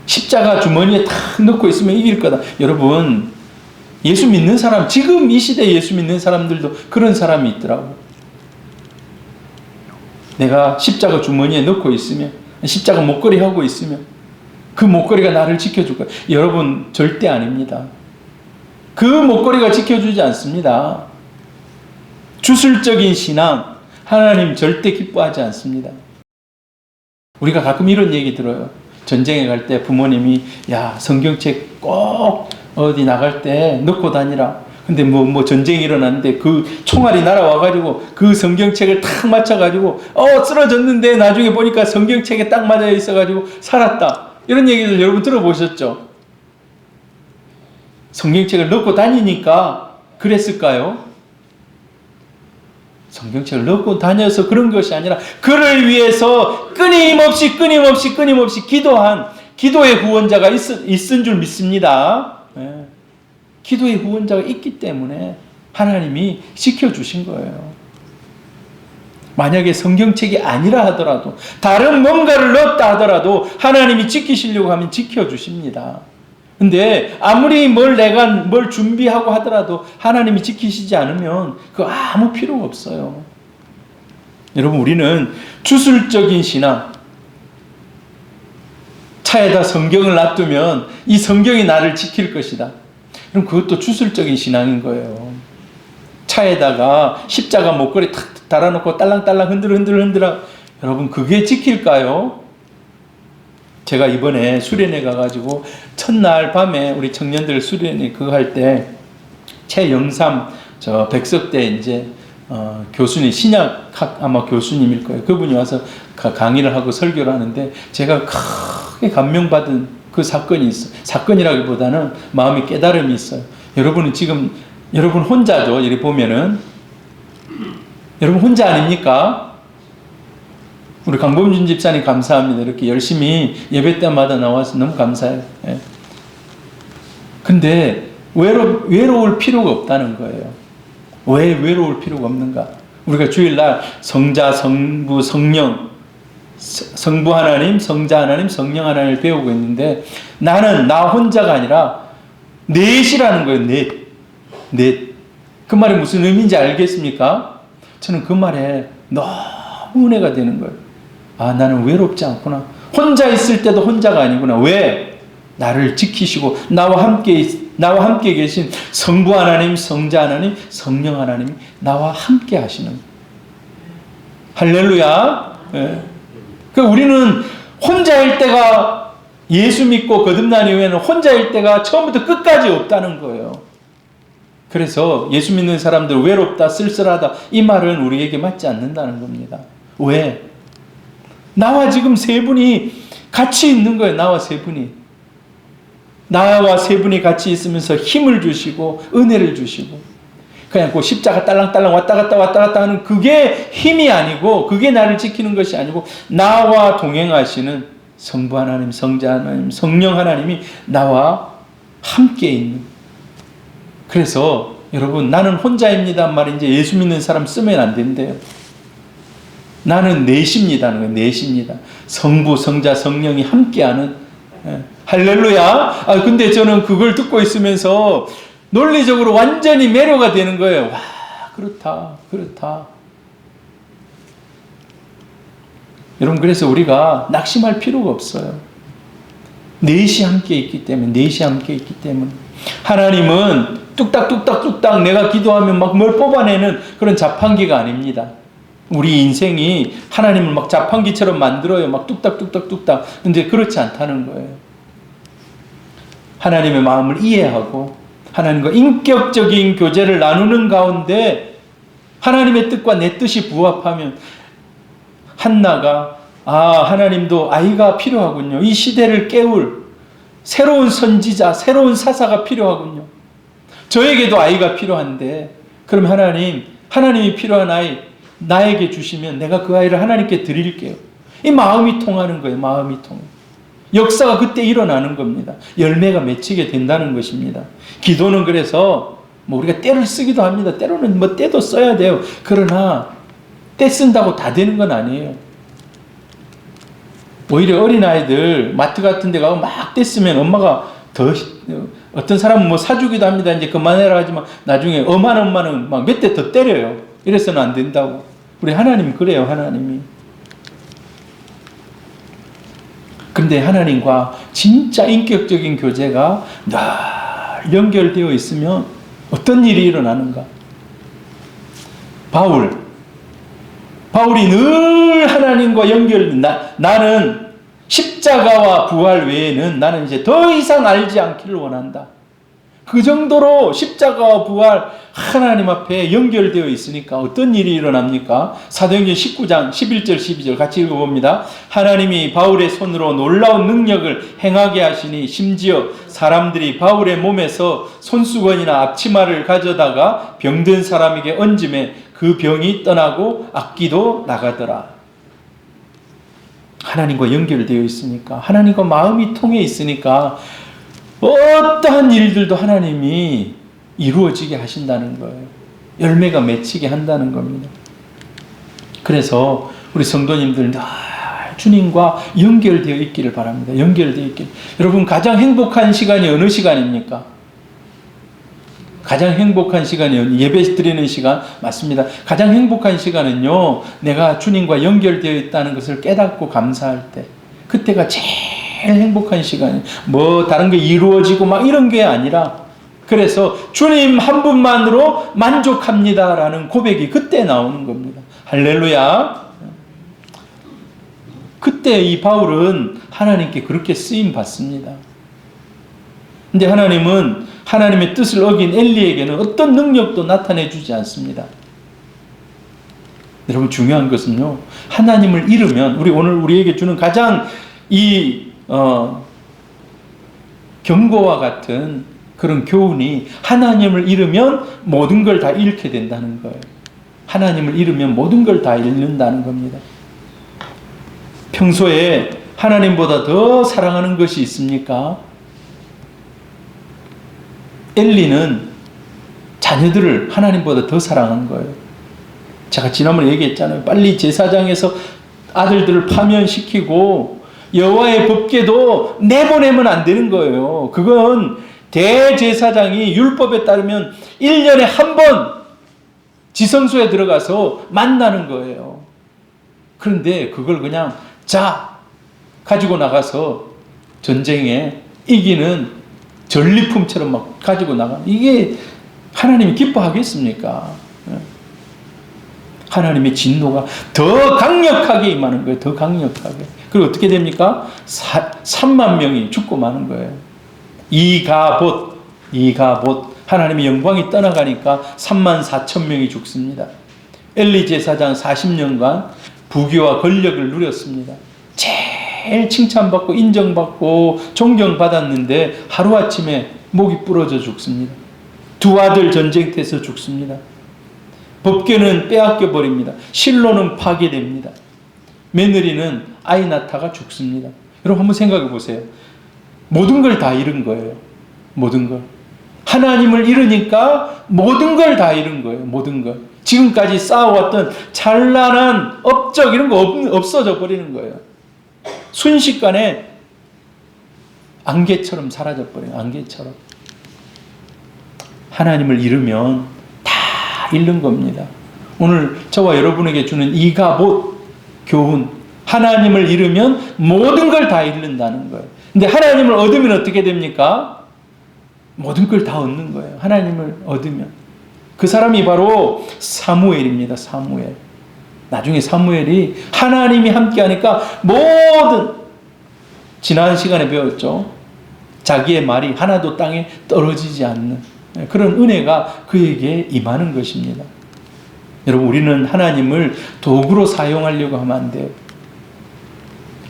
십자가 주머니에 탁 넣고 있으면 이길 거다. 여러분, 예수 믿는 사람, 지금 이 시대에 예수 믿는 사람들도 그런 사람이 있더라고. 내가 십자가 주머니에 넣고 있으면, 십자가 목걸이 하고 있으면 그 목걸이가 나를 지켜줄 거야. 여러분, 절대 아닙니다. 그 목걸이가 지켜주지 않습니다. 주술적인 신앙, 하나님 절대 기뻐하지 않습니다. 우리가 가끔 이런 얘기 들어요. 전쟁에 갈 때 부모님이 야, 성경책 꼭 어디 나갈 때 넣고 다니라. 근데 뭐 전쟁이 일어났는데 그 총알이 날아와가지고 그 성경책을 탁 맞춰가지고 쓰러졌는데 나중에 보니까 성경책에 딱 맞아 있어가지고 살았다. 이런 얘기들 여러분 들어보셨죠? 성경책을 넣고 다니니까 그랬을까요? 성경책을 넣고 다녀서 그런 것이 아니라 그를 위해서 끊임없이 기도한 기도의 후원자가 있은 줄 믿습니다. 기도의 후원자가 있기 때문에 하나님이 지켜주신 거예요. 만약에 성경책이 아니라 하더라도 다른 뭔가를 넣었다 하더라도 하나님이 지키시려고 하면 지켜주십니다. 근데 아무리 내가 뭘 준비하고 하더라도 하나님이 지키시지 않으면 그거 아무 필요가 없어요. 여러분, 우리는 주술적인 신앙, 차에다 성경을 놔두면 이 성경이 나를 지킬 것이다. 그럼 그것도 주술적인 신앙인 거예요. 차에다가 십자가 목걸이 탁 달아놓고 딸랑딸랑 흔들어. 여러분, 그게 지킬까요? 제가 이번에 수련회 가가지고 첫날 밤에 우리 청년들 수련회 그거 할 때 최영삼 저 백석대 이제 교수님, 신약학 아마 교수님일 거예요. 그분이 와서 강의를 하고 설교를 하는데 제가 크게 감명받은 그 사건이 있어요. 사건이라기보다는 마음의 깨달음이 있어요. 여러분은 지금 여러분 혼자죠. 이렇게 보면은 여러분 혼자 아닙니까? 우리 강범준 집사님 감사합니다. 이렇게 열심히 예배 때마다 나와서 너무 감사해요. 예. 근데 외로울 필요가 없다는 거예요. 왜 외로울 필요가 없는가? 우리가 주일날 성자, 성부, 성령, 성부 하나님, 성자 하나님, 성령 하나님을 배우고 있는데 나는 나 혼자가 아니라 넷이라는 거예요. 넷. 그 말이 무슨 의미인지 알겠습니까? 저는 그 말에 너무 은혜가 되는 거예요. 아, 나는 외롭지 않구나. 혼자 있을 때도 혼자가 아니구나. 왜? 나를 지키시고 나와 함께 계신 성부 하나님, 성자 하나님, 성령 하나님이 나와 함께 하시는. 할렐루야. 예. 그러니까 우리는 혼자일 때가 예수 믿고 거듭난 이후에는 혼자일 때가 처음부터 끝까지 없다는 거예요. 그래서 예수 믿는 사람들 외롭다, 쓸쓸하다 이 말은 우리에게 맞지 않는다는 겁니다. 왜? 나와 지금 세 분이 같이 있는 거예요. 나와 세 분이 같이 있으면서 힘을 주시고 은혜를 주시고 그냥 그 십자가 딸랑딸랑 왔다 갔다 하는 그게 힘이 아니고 그게 나를 지키는 것이 아니고 나와 동행하시는 성부 하나님, 성자 하나님, 성령 하나님이 나와 함께 있는. 그래서 여러분, 나는 혼자입니다 말이 이제 예수 믿는 사람 쓰면 안 된대요. 나는 넷입니다는 거예요. 넷입니다. 성부, 성자, 성령이 함께하는. 할렐루야. 근데 저는 그걸 듣고 있으면서 논리적으로 완전히 매료가 되는 거예요. 와, 그렇다. 여러분, 그래서 우리가 낙심할 필요가 없어요. 넷이 함께 있기 때문에. 하나님은 뚝딱 내가 기도하면 막 뭘 뽑아내는 그런 자판기가 아닙니다. 우리 인생이 하나님을 막 자판기처럼 만들어요. 막 뚝딱. 근데 그렇지 않다는 거예요. 하나님의 마음을 이해하고 하나님과 인격적인 교제를 나누는 가운데 하나님의 뜻과 내 뜻이 부합하면 한나가 하나님도 아이가 필요하군요. 이 시대를 깨울 새로운 선지자, 새로운 사사가 필요하군요. 저에게도 아이가 필요한데 그럼 하나님이 필요한 아이 나에게 주시면 내가 그 아이를 하나님께 드릴게요. 이 마음이 통하는 거예요. 역사가 그때 일어나는 겁니다. 열매가 맺히게 된다는 것입니다. 기도는 그래서 우리가 때를 쓰기도 합니다. 때로는 때도 써야 돼요. 그러나 때 쓴다고 다 되는 건 아니에요. 오히려 어린아이들 마트 같은 데 가고 막 때 쓰면 엄마가 어떤 사람은 사주기도 합니다. 이제 그만해라 하지만 나중에 엄마는 막 몇 대 더 때려요. 이래서는 안 된다고. 우리 하나님 그래요. 하나님이. 근데 하나님과 진짜 인격적인 교제가 늘 연결되어 있으면 어떤 일이 일어나는가? 바울이 늘 하나님과 나는 십자가와 부활 외에는 나는 이제 더 이상 알지 않기를 원한다. 그 정도로 십자가와 부활 하나님 앞에 연결되어 있으니까 어떤 일이 일어납니까? 사도행전 19장 11절 12절 같이 읽어봅니다. 하나님이 바울의 손으로 놀라운 능력을 행하게 하시니 심지어 사람들이 바울의 몸에서 손수건이나 앞치마를 가져다가 병든 사람에게 얹음에 그 병이 떠나고 악기도 나가더라. 하나님과 연결되어 있으니까, 하나님과 마음이 통해 있으니까 어떠한 일들도 하나님이 이루어지게 하신다는 거예요. 열매가 맺히게 한다는 겁니다. 그래서 우리 성도님들 늘 주님과 연결되어 있기를 바랍니다. 연결되어 있기를. 여러분, 가장 행복한 시간이 어느 시간입니까? 가장 행복한 시간이 예배 드리는 시간 맞습니다. 가장 행복한 시간은요, 내가 주님과 연결되어 있다는 것을 깨닫고 감사할 때, 그때가 제일 행복한 시간이에요. 뭐 다른 게 이루어지고 막 이런 게 아니라, 그래서 주님 한 분만으로 만족합니다라는 고백이 그때 나오는 겁니다. 할렐루야. 그때 이 바울은 하나님께 그렇게 쓰임 받습니다. 근데 하나님은 하나님의 뜻을 어긴 엘리에게는 어떤 능력도 나타내 주지 않습니다. 여러분, 중요한 것은요, 하나님을 잃으면, 오늘 우리에게 주는 가장 경고와 같은 그런 교훈이, 하나님을 잃으면 모든 걸 다 잃게 된다는 거예요. 하나님을 잃으면 모든 걸 다 잃는다는 겁니다. 평소에 하나님보다 더 사랑하는 것이 있습니까? 엘리는 자녀들을 하나님보다 더 사랑한 거예요. 제가 지난번에 얘기했잖아요. 빨리 제사장에서 아들들을 파면시키고 여호와의 법궤도 내보내면 안 되는 거예요. 그건 대제사장이 율법에 따르면 1년에 한 번 지성소에 들어가서 만나는 거예요. 그런데 그걸 그냥 가지고 나가서 전쟁에 이기는 전리품처럼 막 가지고 나가는, 이게 하나님이 기뻐하겠습니까? 하나님의 진노가 더 강력하게 임하는 거예요. 더 강력하게. 그리고 어떻게 됩니까? 3만 명이 죽고 마는 거예요. 이가봇. 하나님의 영광이 떠나가니까 3만 4천 명이 죽습니다. 엘리 제사장 40년간 부귀와 권력을 누렸습니다. 제일 칭찬받고 인정받고 존경받았는데 하루아침에 목이 부러져 죽습니다. 두 아들 전쟁터에서 죽습니다. 법궤는 빼앗겨 버립니다. 실로는 파괴됩니다. 며느리는 아이나타가 죽습니다. 여러분, 한번 생각해 보세요. 모든 걸 다 잃은 거예요. 모든 걸. 하나님을 잃으니까 모든 걸 다 잃은 거예요. 모든 걸. 지금까지 쌓아왔던 찬란한 업적 이런 거 없어져 버리는 거예요. 순식간에 안개처럼 사라져 버려요. 안개처럼. 하나님을 잃으면 다 잃는 겁니다. 오늘 저와 여러분에게 주는 이가봇 교훈, 하나님을 잃으면 모든 걸 다 잃는다는 거예요. 근데 하나님을 얻으면 어떻게 됩니까? 모든 걸 다 얻는 거예요. 하나님을 얻으면. 그 사람이 바로 사무엘입니다. 사무엘. 나중에 사무엘이 하나님이 함께하니까 모든, 지난 시간에 배웠죠. 자기의 말이 하나도 땅에 떨어지지 않는 그런 은혜가 그에게 임하는 것입니다. 여러분, 우리는 하나님을 도구로 사용하려고 하면 안 돼요.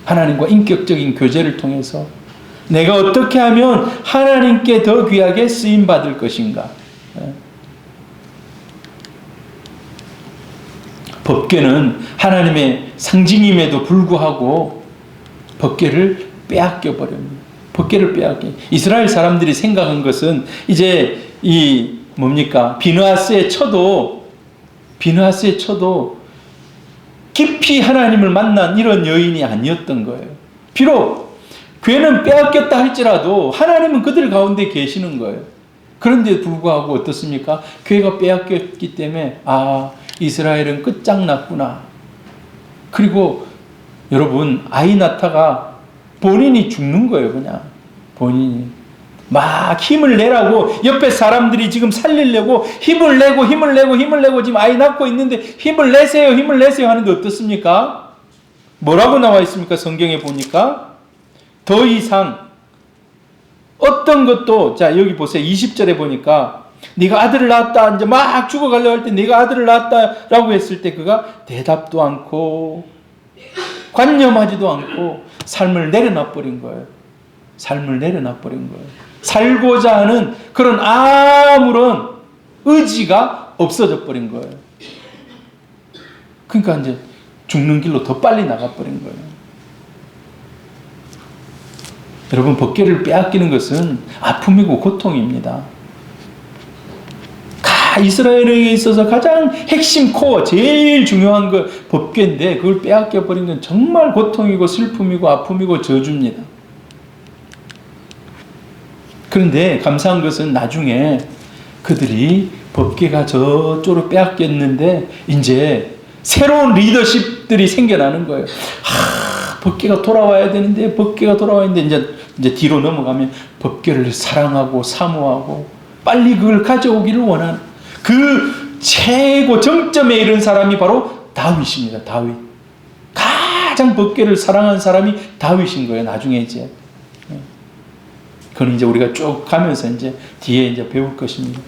하나님과 인격적인 교제를 통해서 내가 어떻게 하면 하나님께 더 귀하게 쓰임받을 것인가. 법궤는 하나님의 상징임에도 불구하고 법궤를 빼앗겨 버립니다. 법궤를 빼앗겨. 이스라엘 사람들이 생각한 것은 이제 비느하스의 처도 깊이 하나님을 만난 이런 여인이 아니었던 거예요. 비록 괴는 빼앗겼다 할지라도 하나님은 그들 가운데 계시는 거예요. 그런데 불구하고 어떻습니까? 괴가 빼앗겼기 때문에 이스라엘은 끝장났구나. 그리고 여러분, 아이나타가 본인이 죽는 거예요. 그냥 본인이 막 힘을 내라고 옆에 사람들이 지금 살리려고 힘을 내고 지금 아이 낳고 있는데 힘을 내세요 하는데 어떻습니까? 뭐라고 나와 있습니까? 성경에 보니까 더 이상 어떤 것도, 자, 여기 보세요. 20절에 보니까, 네가 아들을 낳았다. 이제 막 죽어가려고 할 때, 네가 아들을 낳았다라고 했을 때, 그가 대답도 않고, 관념하지도 않고, 삶을 내려놔버린 거예요. 삶을 내려놔버린 거예요. 살고자 하는 그런 아무런 의지가 없어져 버린 거예요. 그러니까 이제 죽는 길로 더 빨리 나가버린 거예요. 여러분, 법궤를 빼앗기는 것은 아픔이고 고통입니다. 이스라엘에게 있어서 가장 핵심 코어, 제일 중요한 거 법궤인데 그걸 빼앗겨 버린 건 정말 고통이고 슬픔이고 아픔이고 저주입니다. 그런데 감사한 것은 나중에 그들이 법궤가 저쪽으로 빼앗겼는데 이제 새로운 리더십들이 생겨나는 거예요. 법궤가 돌아와야 되는데, 법궤가 돌아와야 되는데, 이제 뒤로 넘어가면 법궤를 사랑하고 사모하고 빨리 그걸 가져오기를 원하는 그 최고 정점에 이른 사람이 바로 다윗입니다. 다윗. 가장 법궤를 사랑한 사람이 다윗인 거예요. 나중에 이제. 그건 이제 우리가 쭉 가면서 이제 뒤에 이제 배울 것입니다.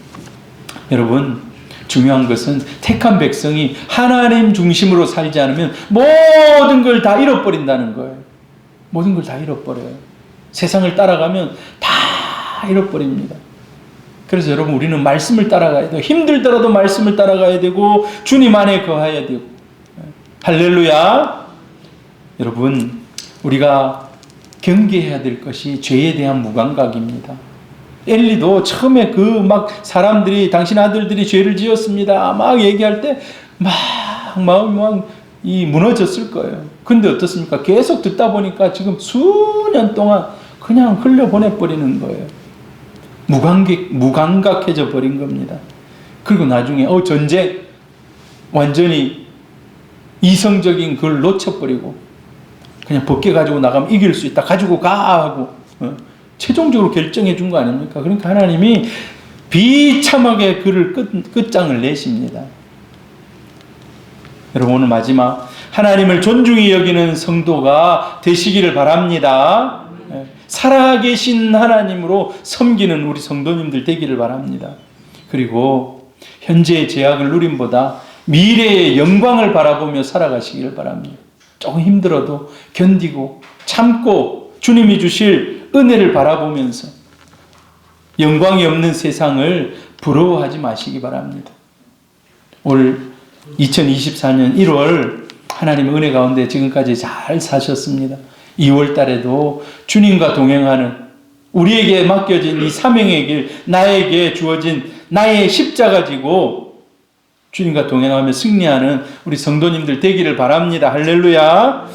여러분, 중요한 것은 택한 백성이 하나님 중심으로 살지 않으면 모든 걸 다 잃어버린다는 거예요. 모든 걸 다 잃어버려요. 세상을 따라가면 다 잃어버립니다. 그래서 여러분, 우리는 말씀을 따라가야 돼요. 힘들더라도 말씀을 따라가야 되고 주님 안에 거해야 되고. 할렐루야. 여러분, 우리가 경계해야 될 것이 죄에 대한 무감각입니다. 엘리도 처음에 그 막 사람들이 당신 아들들이 죄를 지었습니다 막 얘기할 때 마음이 막 무너졌을 거예요. 근데 어떻습니까? 계속 듣다 보니까 지금 수년 동안 그냥 흘려보내버리는 거예요. 무감각해져 버린 겁니다. 그리고 나중에 전쟁 완전히 이성적인 걸 놓쳐버리고 그냥 법궤 가지고 나가면 이길 수 있다. 가지고 가 하고 최종적으로 결정해 준 거 아닙니까? 그러니까 하나님이 비참하게 그를 끝장을 내십니다. 여러분, 오늘 마지막 하나님을 존중히 여기는 성도가 되시기를 바랍니다. 살아계신 하나님으로 섬기는 우리 성도님들 되기를 바랍니다. 그리고 현재의 제약을 누림보다 미래의 영광을 바라보며 살아가시기를 바랍니다. 조금 힘들어도 견디고 참고 주님이 주실 은혜를 바라보면서 영광이 없는 세상을 부러워하지 마시기 바랍니다. 올 2024년 1월 하나님의 은혜 가운데 지금까지 잘 사셨습니다. 2월 달에도 주님과 동행하는 우리에게 맡겨진 이 사명의 길, 나에게 주어진 나의 십자가 지고 주님과 동행하며 승리하는 우리 성도님들 되기를 바랍니다. 할렐루야.